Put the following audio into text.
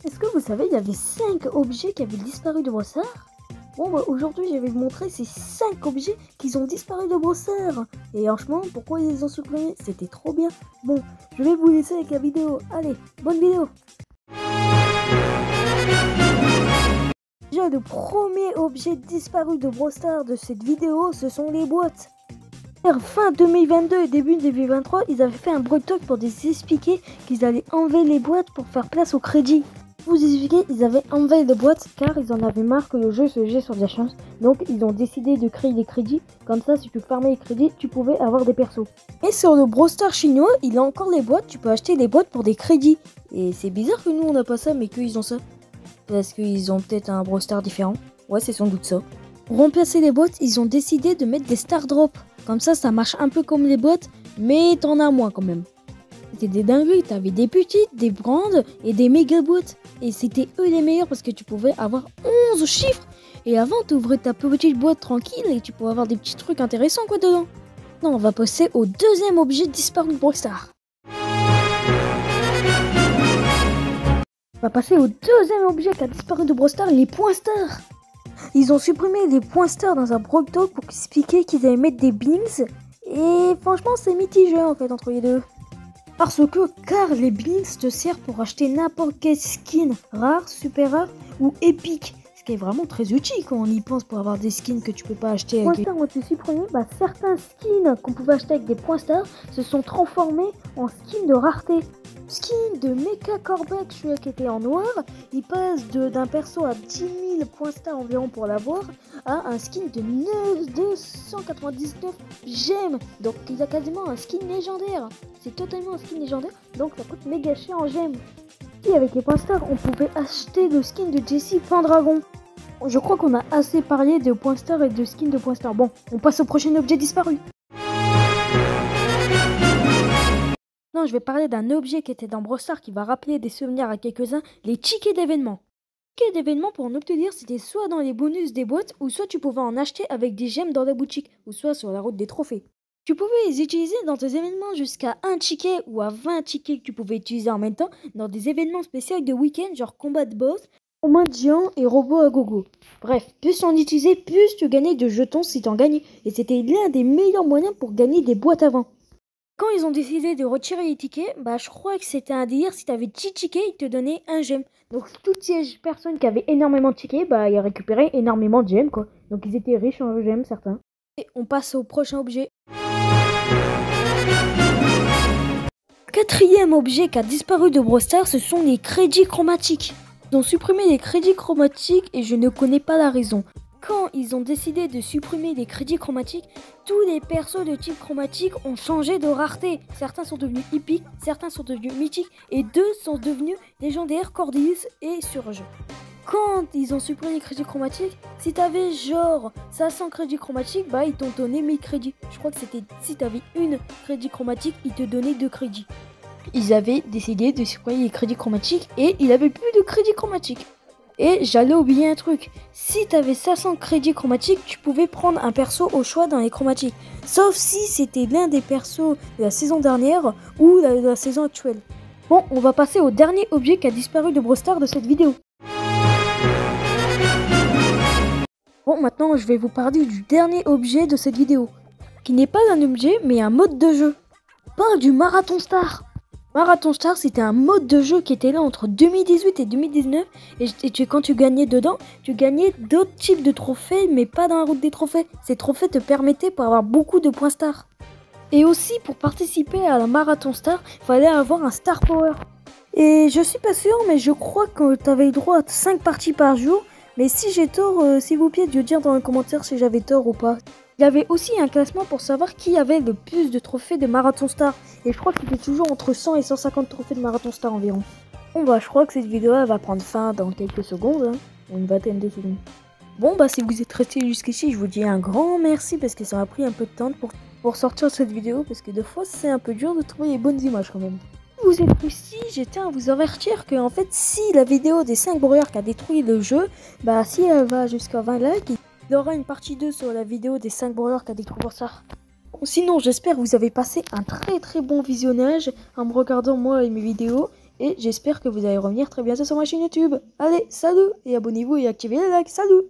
Est-ce que vous savez, il y avait 5 objets qui avaient disparu de Brossard? Bon, bah, aujourd'hui, je vais vous montrer ces 5 objets qui ont disparu de Brossard. Et franchement, pourquoi ils les ont supprimés? C'était trop bien. Bon, je vais vous laisser avec la vidéo. Allez, bonne vidéo. Déjà, le premier objet disparu de Brossard de cette vidéo, ce sont les boîtes. Fin 2022 et début 2023, ils avaient fait un break talk pour expliquer qu'ils allaient enlever les boîtes pour faire place au crédit. Pour vous expliquer, ils avaient enlevé les boîtes car ils en avaient marre que le jeu se jette sur de la chance. Donc ils ont décidé de créer des crédits. Comme ça, si tu fermais les crédits, tu pouvais avoir des persos. Et sur le Brawl Stars chinois, il a encore les boîtes. Tu peux acheter les boîtes pour des crédits. Et c'est bizarre que nous on n'a pas ça, mais qu'ils ont ça. Parce qu'ils ont peut-être un Brawl Stars différent. Ouais, c'est sans doute ça. Pour remplacer les boîtes, ils ont décidé de mettre des Star Drops. Comme ça marche un peu comme les boîtes, mais t'en as moins quand même. C'était des dingueries, t'avais des petites, des grandes et des méga boîtes. Et c'était eux les meilleurs parce que tu pouvais avoir 11 chiffres. Et avant, t'ouvrais ta petite boîte tranquille et tu pouvais avoir des petits trucs intéressants quoi dedans. Non, on va passer au deuxième objet disparu de Brawl Stars. On va passer au deuxième objet qui a disparu de Brawl Stars, les points stars. Ils ont supprimé les points stars dans un break talk pour expliquer qu'ils allaient mettre des blings. Et franchement, c'est mitigé en fait entre les deux. Car les blings te servent pour acheter n'importe quel skin rare, super rare ou épique. Ce qui est vraiment très utile quand on y pense pour avoir des skins que tu peux pas acheter avec les points stars. Ont été supprimés, certains skins qu'on pouvait acheter avec des points stars se sont transformés en skins de rareté. Skin de Mecha Corbeck, celui qui était en noir, il passe d'un perso à 10 000 points stars environ pour l'avoir à un skin de 299 gemmes. Donc il a quasiment un skin légendaire. C'est totalement un skin légendaire, donc ça coûte méga cher en gemmes. Et avec les points stars, on pouvait acheter le skin de Jessie Pendragon. Je crois qu'on a assez parlé de points stars et de skins de points stars. Bon, on passe au prochain objet disparu. Non, je vais parler d'un objet qui était dans Brawl Stars qui va rappeler des souvenirs à quelques-uns, les tickets d'événements. Les tickets d'événements, pour en obtenir, c'était soit dans les bonus des boîtes, ou soit tu pouvais en acheter avec des gemmes dans la boutique, ou soit sur la route des trophées. Tu pouvais les utiliser dans tes événements jusqu'à 1 ticket ou à 20 tickets que tu pouvais utiliser en même temps dans des événements spéciaux de week-end, genre combat de boss, combat de géants et robots à gogo. Bref, plus on utilisait, plus tu gagnais de jetons si t'en gagnais, et c'était l'un des meilleurs moyens pour gagner des boîtes avant. Quand ils ont décidé de retirer les tickets, je crois que c'était un délire. Si tu avais 10 tickets, ils te donnaient un gemme. Donc toutes ces personnes qui avaient énormément de tickets, ils récupéraient énormément de gemmes quoi. Donc ils étaient riches en gemmes certains. Et on passe au prochain objet. Quatrième objet qui a disparu de Brawl Stars, ce sont les crédits chromatiques. Ils ont supprimé les crédits chromatiques et je ne connais pas la raison. Quand ils ont décidé de supprimer les crédits chromatiques, tous les persos de type chromatique ont changé de rareté. Certains sont devenus épiques, certains sont devenus mythiques et 2 sont devenus légendaires, Cordelis et Surge. Quand ils ont supprimé les crédits chromatiques, si t'avais genre 500 crédits chromatiques, ils t'ont donné 1000 crédits. Je crois que c'était si t'avais une crédit chromatique, ils te donnaient 2 crédits. Ils avaient décidé de supprimer les crédits chromatiques et il avait plus de crédits chromatiques. Et j'allais oublier un truc, si t'avais 500 crédits chromatiques, tu pouvais prendre un perso au choix dans les chromatiques. Sauf si c'était l'un des persos de la saison dernière ou de la saison actuelle. Bon, on va passer au dernier objet qui a disparu de Brawl Stars de cette vidéo. Bon, maintenant je vais vous parler du dernier objet de cette vidéo. Qui n'est pas un objet, mais un mode de jeu. On parle du Marathon Star. Marathon Star, c'était un mode de jeu qui était là entre 2018 et 2019. Et quand tu gagnais dedans, tu gagnais d'autres types de trophées, mais pas dans la route des trophées. Ces trophées te permettaient pour avoir beaucoup de points Star. Et aussi, pour participer à la Marathon Star, il fallait avoir un Star Power. Et je suis pas sûre, mais je crois que tu avais le droit à 5 parties par jour. Mais si j'ai tort, s'il vous plaît, de dire dans les commentaires si j'avais tort ou pas. Il y avait aussi un classement pour savoir qui avait le plus de trophées de Marathon Star. Et je crois qu'il était toujours entre 100 et 150 trophées de Marathon Star environ. Bon je crois que cette vidéo elle va prendre fin dans quelques secondes. Une vingtaine de secondes. Bon si vous êtes resté jusqu'ici, je vous dis un grand merci parce que ça m'a pris un peu de temps pour sortir cette vidéo. Parce que des fois c'est un peu dur de trouver les bonnes images quand même. Si vous êtes ici, je tiens à vous avertir que en fait si la vidéo des 5 brouillards qui a détruit le jeu, si elle va jusqu'à 20 likes, il y aura une partie 2 sur la vidéo des 5 brawlers qui a découvert ça. Sinon, j'espère que vous avez passé un très bon visionnage en me regardant moi et mes vidéos. Et j'espère que vous allez revenir très bientôt sur ma chaîne YouTube. Allez, salut et abonnez-vous et activez les likes. Salut!